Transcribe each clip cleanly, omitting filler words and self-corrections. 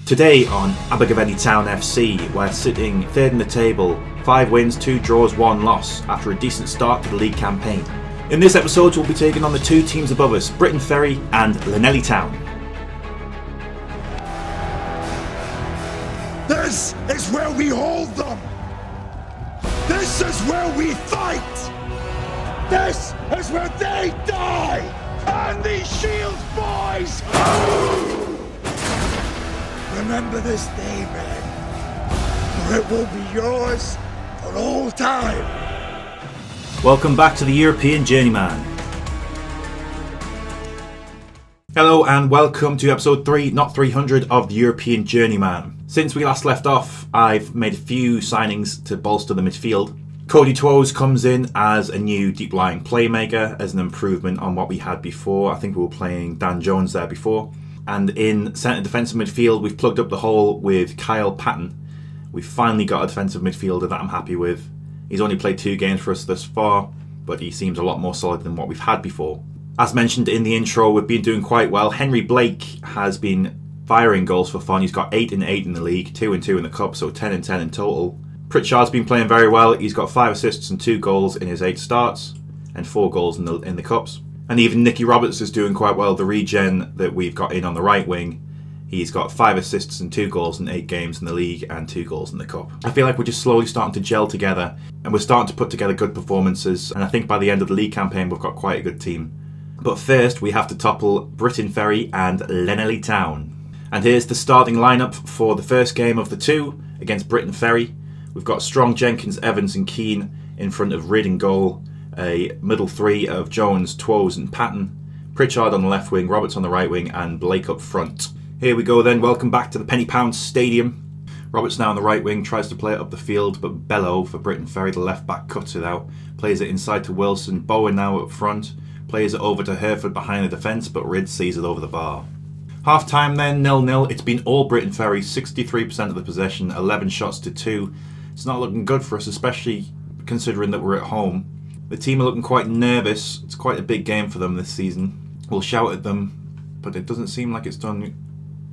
Today on Abergavenny Town FC, we're sitting third in the table, 5 wins, 2 draws, 1 loss, after a decent start to the league campaign. In this episode, we'll be taking on the 2 teams above us, Britton Ferry and Llanelli Town. This is where we hold them! This is where we fight! This is where they die! And these Shields boys! Remember this day, man, for it will be yours for all time. Welcome back to the European Journeyman. Hello and welcome to episode 3, not 300, of the European Journeyman. Since we last left off, I've made a few signings to bolster the midfield. Cody Twose comes in as a new deep-lying playmaker, as an improvement on what we had before. I think we were playing Dan Jones there before. And in centre defensive midfield, we've plugged up the hole with Kyle Patton. We've finally got a defensive midfielder that I'm happy with. He's only played 2 games for us thus far, but he seems a lot more solid than what we've had before. As mentioned in the intro, we've been doing quite well. Henry Blake has been firing goals for fun. He's got 8 and 8 in the league, 2 and 2 in the cup, so 10 and 10 in total. Pritchard's been playing very well. He's got 5 assists and 2 goals in his 8 starts, and 4 goals in the cups. And even Nicky Roberts is doing quite well, the regen that we've got in on the right wing. He's got 5 assists and 2 goals in 8 games in the league and 2 goals in the cup. I feel like we're just slowly starting to gel together and we're starting to put together good performances, and I think by the end of the league campaign we've got quite a good team. But first we have to topple Britton Ferry and Llanelli Town. And here's the starting lineup for the first game of the 2 against Britton Ferry. We've got Strong, Jenkins, Evans and Keane in front of Ridd in goal. A middle 3 of Jones, Twose and Patton. Pritchard on the left wing, Roberts on the right wing and Blake up front. Here we go then, welcome back to the Penny Pound Stadium. Roberts now on the right wing, tries to play it up the field, but Bello for Britton Ferry, the left back, cuts it out. Plays it inside to Wilson, Bowen now up front. Plays it over to Hereford behind the defence, but Ridd sees it over the bar. Half time then, 0-0. It's been all Britton Ferry, 63% of the possession, 11 shots to 2. It's not looking good for us, especially considering that we're at home. The team are looking quite nervous. It's quite a big game for them this season. We'll shout at them, but it doesn't seem like it's done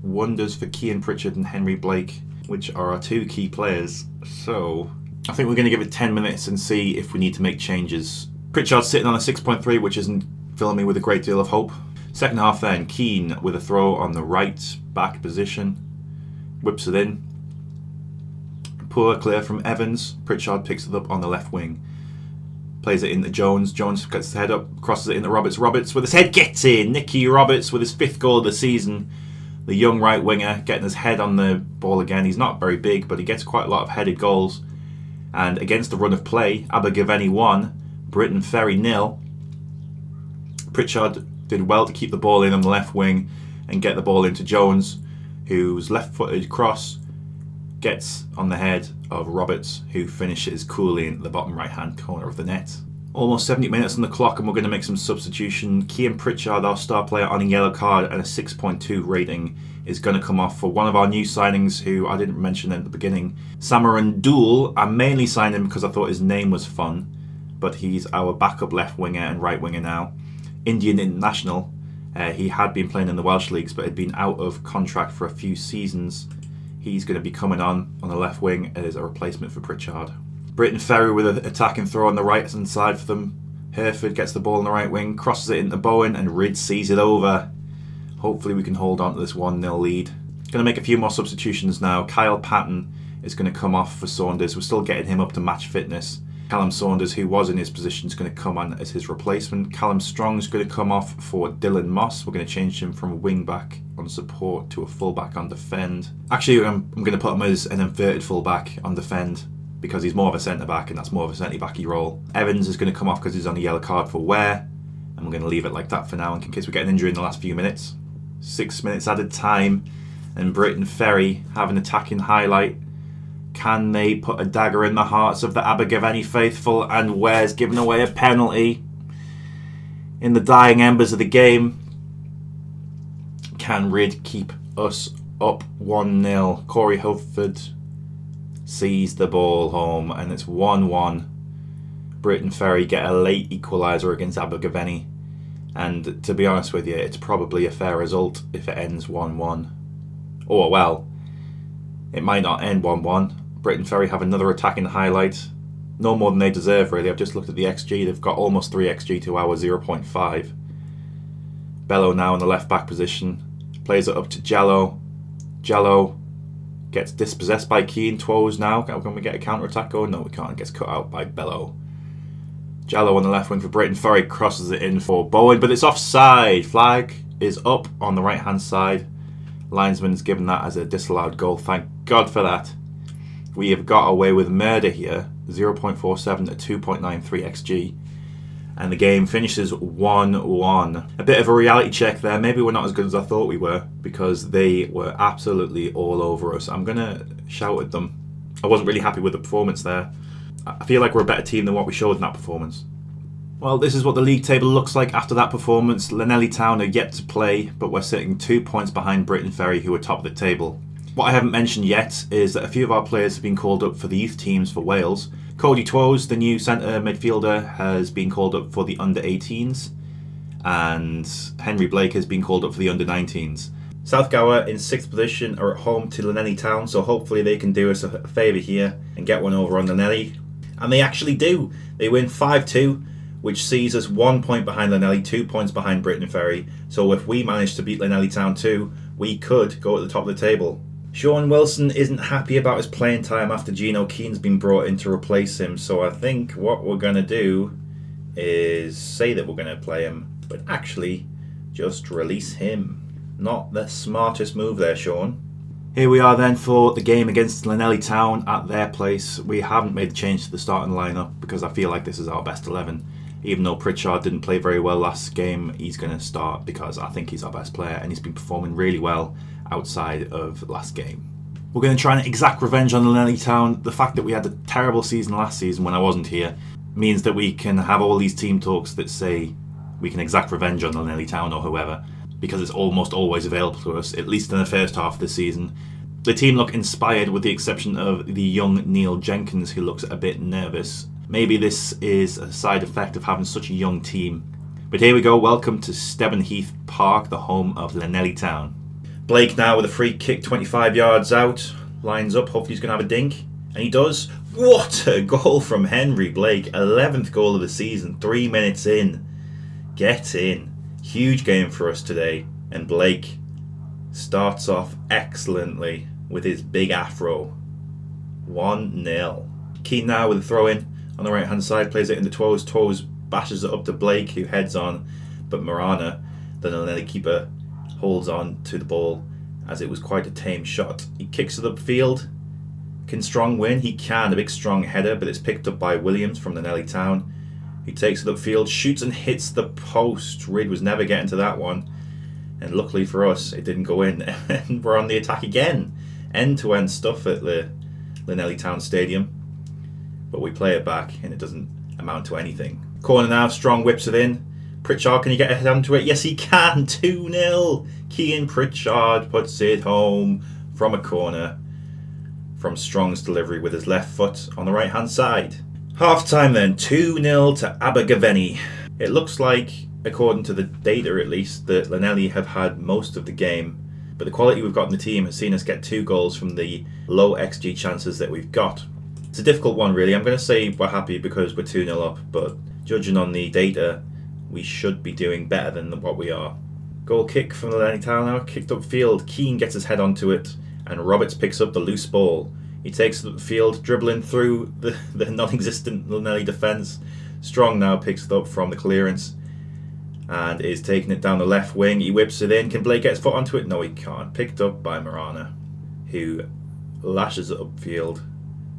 wonders for Kean Pritchard and Henry Blake, which are our 2 key players. So I think we're going to give it 10 minutes and see if we need to make changes. Pritchard's sitting on a 6.3, which isn't filling me with a great deal of hope. Second half then, Keane with a throw on the right back position. Whips it in. Poor clear from Evans. Pritchard picks it up on the left wing. Plays it into Jones. Jones gets his head up, crosses it into Roberts. Roberts with his head gets in. Nicky Roberts with his 5th goal of the season. The young right winger getting his head on the ball again. He's not very big, but he gets quite a lot of headed goals. And against the run of play, Abergavenny 1, Britton Ferry 0. Pritchard did well to keep the ball in on the left wing and get the ball into Jones, whose left-footed cross gets on the head of Roberts, who finishes coolly in the bottom right-hand corner of the net. Almost 70 minutes on the clock and we're going to make some substitution. Kean Pritchard, our star player, on a yellow card and a 6.2 rating, is going to come off for one of our new signings who I didn't mention at the beginning. Samaran Dool. I mainly signed him because I thought his name was fun, but he's our backup left winger and right winger now. Indian international. He had been playing in the Welsh leagues but had been out of contract for a few seasons. He's going to be coming on the left wing as a replacement for Pritchard. Britton Ferry with an attacking throw on the right hand side for them. Hereford gets the ball on the right wing, crosses it into Bowen and Ridd sees it over. Hopefully we can hold on to this 1-0 lead. Going to make a few more substitutions now. Kyle Patton is going to come off for Saunders. We're still getting him up to match fitness. Callum Saunders, who was in his position, is going to come on as his replacement. Callum Strong is going to come off for Dylan Moss. We're going to change him from a wing back on support to a full back on defend. Actually, I'm going to put him as an inverted full back on defend because he's more of a centre back and that's more of a centre backy role. Evans is going to come off because he's on a yellow card for wear, and we're going to leave it like that for now in case we get an injury in the last few minutes. 6 minutes added time, and Britton Ferry have an attacking highlight. Can they put a dagger in the hearts of the Abergavenny faithful? And Ware's giving away a penalty in the dying embers of the game. Can Ridd keep us up 1-0? Corey Hufford sees the ball home and it's 1-1. Britton Ferry get a late equaliser against Abergavenny. And to be honest with you, it's probably a fair result if it ends 1-1. Or, well, It might not end 1-1. Britain Ferry have another attacking highlight. No more than they deserve, really. I've just looked at the XG. They've got almost 3 XG to our 0.5. Bello now in the left back position. Plays it up to Jallo. Jallo gets dispossessed by Keane. Twoes now. Can we get a counter-attack going? No, we can't. It gets cut out by Bello. Jallo on the left wing for Britain Ferry crosses it in for Bowen, but it's offside. Flag is up on the right-hand side. Linesman's given that as a disallowed goal. Thank God for that. We have got away with murder here. 0.47 to 2.93 XG. And the game finishes 1-1. A bit of a reality check there. Maybe we're not as good as I thought we were, because they were absolutely all over us. I'm going to shout at them. I wasn't really happy with the performance there. I feel like we're a better team than what we showed in that performance. Well, this is what the league table looks like after that performance. Llanelli Town are yet to play, but we're sitting 2 points behind Britain Ferry, who are top of the table. What I haven't mentioned yet is that a few of our players have been called up for the youth teams for Wales. Cody Twoes, the new centre midfielder, has been called up for the under-18s, and Henry Blake has been called up for the under-19s. Southgower in 6th position are at home to Llanelli Town, so hopefully they can do us a favour here and get one over on Llanelli. And they actually do. They win 5-2, which sees us 1 point behind Llanelli, 2 points behind Britain Ferry. So if we manage to beat Llanelli Town too, we could go at the top of the table. Sean Wilson isn't happy about his playing time after Gino Keane's been brought in to replace him. So I think what we're going to do is say that we're going to play him, but actually just release him. Not the smartest move there, Sean. Here we are then for the game against Llanelli Town at their place. We haven't made the change to the starting lineup because I feel like this is our best 11. Even though Pritchard didn't play very well last game, he's going to start because I think he's our best player and he's been performing really well outside of last game. We're going to try and exact revenge on Llanelli Town. The fact that we had a terrible season last season when I wasn't here means that we can have all these team talks that say we can exact revenge on Llanelli Town or whoever, because it's almost always available to us, at least in the first half of the season. The team look inspired with the exception of the young Neil Jenkins, who looks a bit nervous. Maybe this is a side effect of having such a young team. But here we go, welcome to Stevenheath Park, the home of Llanelli Town. Blake now with a free kick 25 yards out, lines up, hopefully he's going to have a dink, and he does. What a goal from Henry Blake, 11th goal of the season, 3 minutes in. Get in. Huge game for us today, and Blake starts off excellently with his big afro. 1-0. Keane now with a throw in on the right hand side, plays it into Twoes. Twoes bashes it up to Blake, who heads on, but Marana, the Llanelli keeper, holds on to the ball as it was quite a tame shot. He kicks it upfield. Can Strong win? He can. A big strong header, but it's picked up by Williams from Llanelli Town. He takes it upfield, shoots and hits the post. Reid was never getting to that one. And luckily for us, it didn't go in. And we're on the attack again. End-to-end stuff at the Llanelli Town Stadium. But we play it back and it doesn't amount to anything. Corner now, Strong whips it in. Pritchard, can you get a head onto it? Yes, he can. 2-0. Keane Pritchard puts it home from a corner from Strong's delivery with his left foot on the right-hand side. Half-time then, 2-0 to Abergavenny. It looks like, according to the data at least, that Llanelli have had most of the game, but the quality we've got in the team has seen us get 2 goals from the low XG chances that we've got. It's a difficult one really. I'm going to say we're happy because we're 2-0 up, but judging on the data, we should be doing better than what we are. Goal kick from Llanelli Town now, kicked upfield. Keane gets his head onto it, and Roberts picks up the loose ball. He takes it upfield, dribbling through the non-existent Llanelli defence. Strong now picks it up from the clearance and is taking it down the left wing. He whips it in. Can Blake get his foot onto it? No, he can't. Picked up by Marana, who lashes it upfield.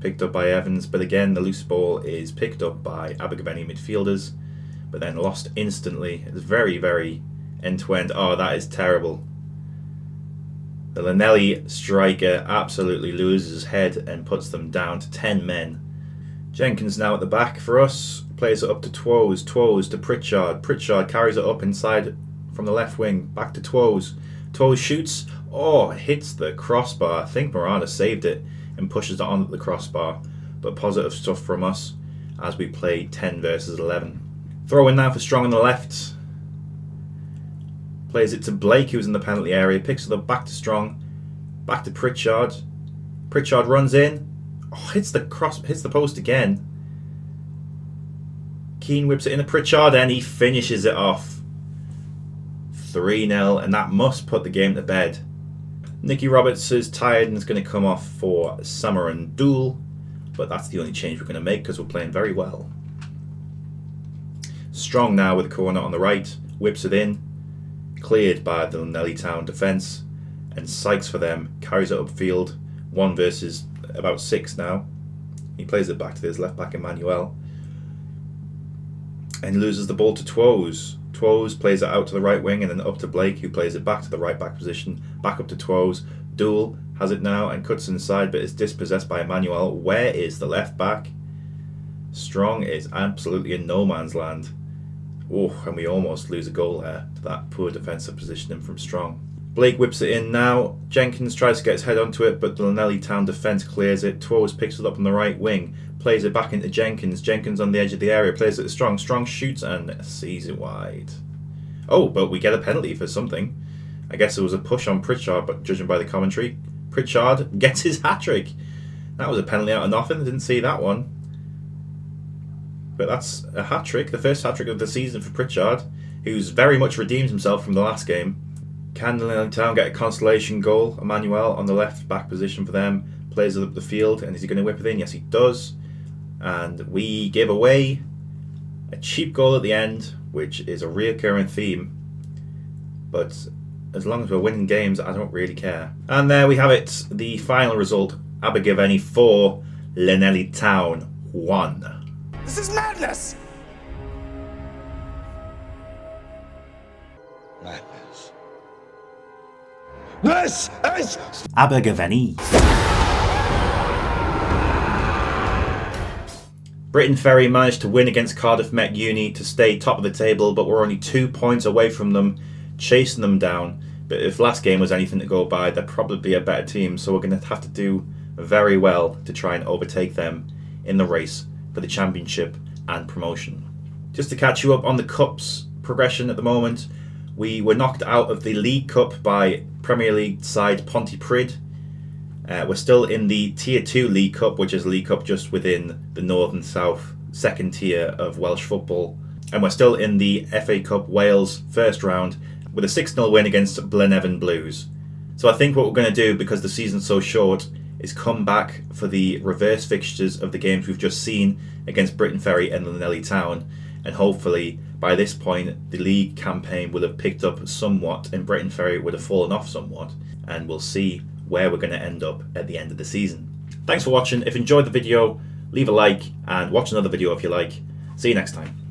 Picked up by Evans, but again the loose ball is picked up by Abergavenny midfielders, but then lost instantly. It's very, very end-to-end. Oh, that is terrible. The Llanelli striker absolutely loses his head and puts them down to 10 men. Jenkins now at the back for us. Plays it up to Twoes. Twoes to Pritchard. Pritchard carries it up inside from the left wing. Back to Twoes. Twoes shoots. Oh, hits the crossbar. I think Marana saved it and pushes it on the crossbar. But positive stuff from us as we play 10 versus 11. Throw in now for Strong on the left. Plays it to Blake, who's in the penalty area. Picks it up back to Strong. Back to Pritchard. Pritchard runs in. Oh, hits the post again. Keane whips it into Pritchard and he finishes it off. 3-0, and that must put the game to bed. Nicky Roberts is tired and is going to come off for Summer and Dool, but that's the only change we're going to make because we're playing very well. Strong now with the corner on the right, whips it in, cleared by the Nelly Town defence, and Sykes for them carries it upfield, 1 versus about 6 now. He plays it back to his left back Emmanuel, and loses the ball to Twose. Twose plays it out to the right wing and then up to Blake, who plays it back to the right back position, back up to Twose. Dool has it now and cuts inside, but is dispossessed by Emmanuel. Where is the left back? Strong is absolutely in no man's land. Oh, and we almost lose a goal there to that poor defensive positioning from Strong. Blake whips it in now. Jenkins tries to get his head onto it, but the Nelly Town defence clears it. Twose picks it up on the right wing, plays it back into Jenkins. Jenkins on the edge of the area, plays it to Strong. Strong shoots and sees it wide. Oh, but we get a penalty for something. I guess it was a push on Pritchard, but judging by the commentary, Pritchard gets his hat-trick. That was a penalty out of nothing. I didn't see that one. But that's a hat-trick, the first hat-trick of the season for Pritchard, who's very much redeemed himself from the last game. Can Nelly Town get a consolation goal? Emmanuel on the left back position for them, plays it up the field, and is he going to whip it in? Yes, he does. And we give away a cheap goal at the end, which is a reoccurring theme. But as long as we're winning games, I don't really care. And there we have it, the final result. Abergavenny 4, Nelly Town 1. This is madness! Madness. This is Abergavenny. Britain Ferry managed to win against Cardiff Met Uni to stay top of the table, but we're only 2 points away from them, chasing them down. But if last game was anything to go by, they're probably a better team, so we're going to have to do very well to try and overtake them in the race for the championship and promotion. Just to catch you up on the Cup's progression at the moment, we were knocked out of the League Cup by Premier League side Pontypridd. We're still in the Tier 2 League Cup, which is a League Cup just within the North and South second tier of Welsh football. And we're still in the FA Cup Wales first round with a 6-0 win against Blenheim Blues. So I think what we're going to do, because the season's so short, is come back for the reverse fixtures of the games we've just seen against Britain Ferry and Nelly Town, and hopefully by this point the league campaign will have picked up somewhat and Britain Ferry would have fallen off somewhat, and we'll see where we're going to end up at the end of the season. Thanks for watching. If you enjoyed the video, leave a like and watch another video if you like. See you next time.